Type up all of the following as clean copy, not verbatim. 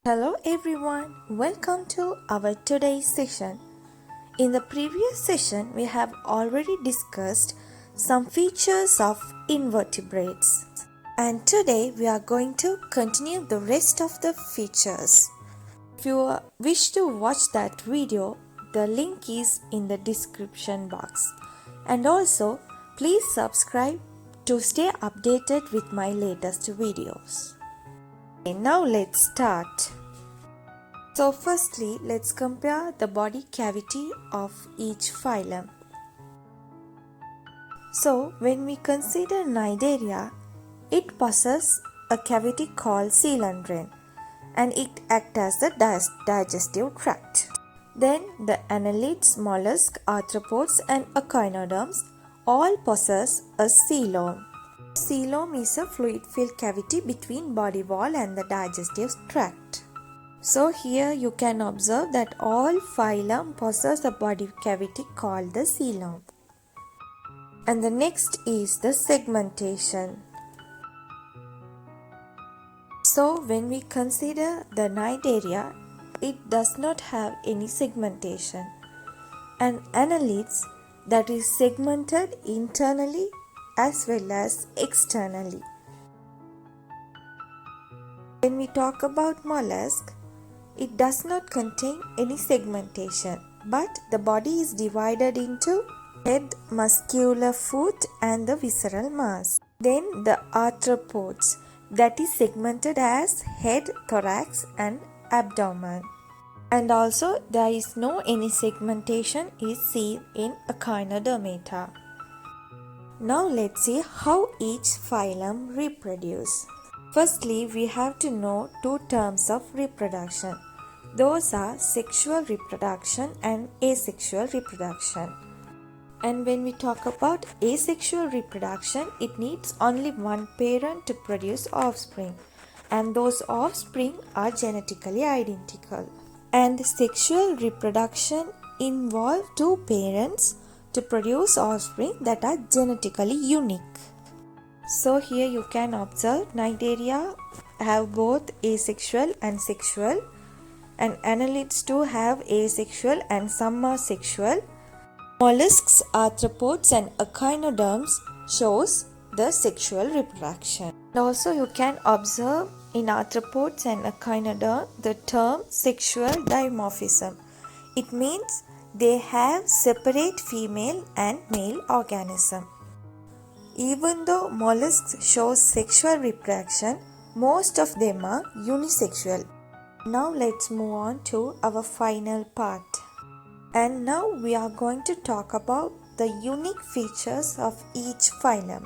Hello everyone, welcome to our today's session. In the previous session, we have already discussed some features of invertebrates. And today we are going to continue the rest of the features. If you wish to watch that video, the link is in the description box. And also, please subscribe to stay updated with my latest videos. Okay, now let's start. So firstly, let's compare the body cavity of each phylum. So when we consider Cnidaria, it possesses a cavity called coelenterain and it acts as the digestive tract. Then the annelids, mollusks, arthropods and echinoderms all possess a coelom. Coelom is a fluid-filled cavity between body wall and the digestive tract. So here you can observe that all phylum possess a body cavity called the coelom. And the next is the segmentation. So when we consider the Cnidaria, it does not have any segmentation. And annelids, that is segmented internally as well as externally. When we talk about mollusk, it does not contain any segmentation, but the body is divided into head, muscular foot and the visceral mass. Then the arthropods, that is segmented as head, thorax and abdomen. And also there is no any segmentation is seen in Echinodermata. Now let's see how each phylum reproduces. Firstly, we have to know two terms of reproduction. Those are sexual reproduction and asexual reproduction. And when we talk about asexual reproduction, it needs only one parent to produce offspring, and those offspring are genetically identical. And sexual reproduction involves two parents to produce offspring that are genetically unique. So here you can observe Cnidaria have both asexual and sexual, and annelids too have asexual and some are sexual. Mollusks, arthropods and echinoderms shows the sexual reproduction. And also you can observe in arthropods and echinoderm the term sexual dimorphism. It means they have separate female and male organism. Even though mollusks show sexual reproduction, most of them are unisexual. Now let's move on to our final part. And now we are going to talk about the unique features of each phylum.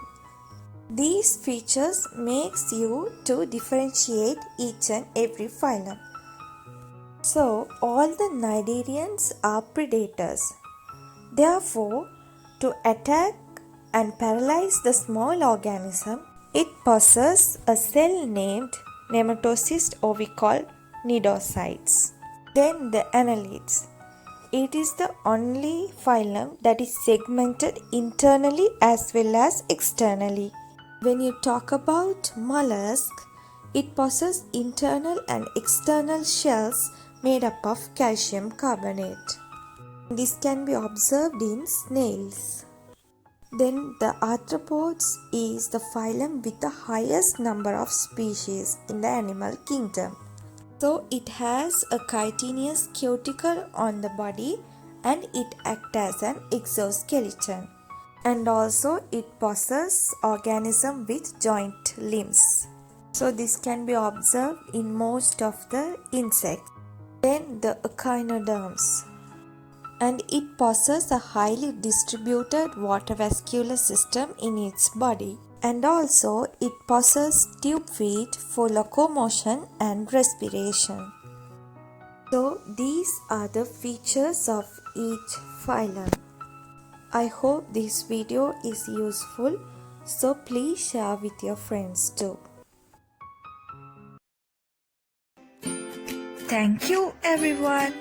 These features makes you to differentiate each and every phylum. So all the cnidarians are predators. Therefore, to attack and paralyze the small organism, it possesses a cell named nematocyst, or we call cnidocytes. Then the annelids. It is the only phylum that is segmented internally as well as externally. When you talk about mollusk, it possesses internal and external shells made up of calcium carbonate. This can be observed in snails. Then the arthropods is the phylum with the highest number of species in the animal kingdom. So it has a chitinous cuticle on the body and it acts as an exoskeleton. And also it possesses organism with joint limbs. So this can be observed in most of the insects. Then the echinoderms. And it possesses a highly distributed water vascular system in its body. And also it possesses tube feet for locomotion and respiration. So these are the features of each phylum. I hope this video is useful, so please share with your friends too. Thank you everyone.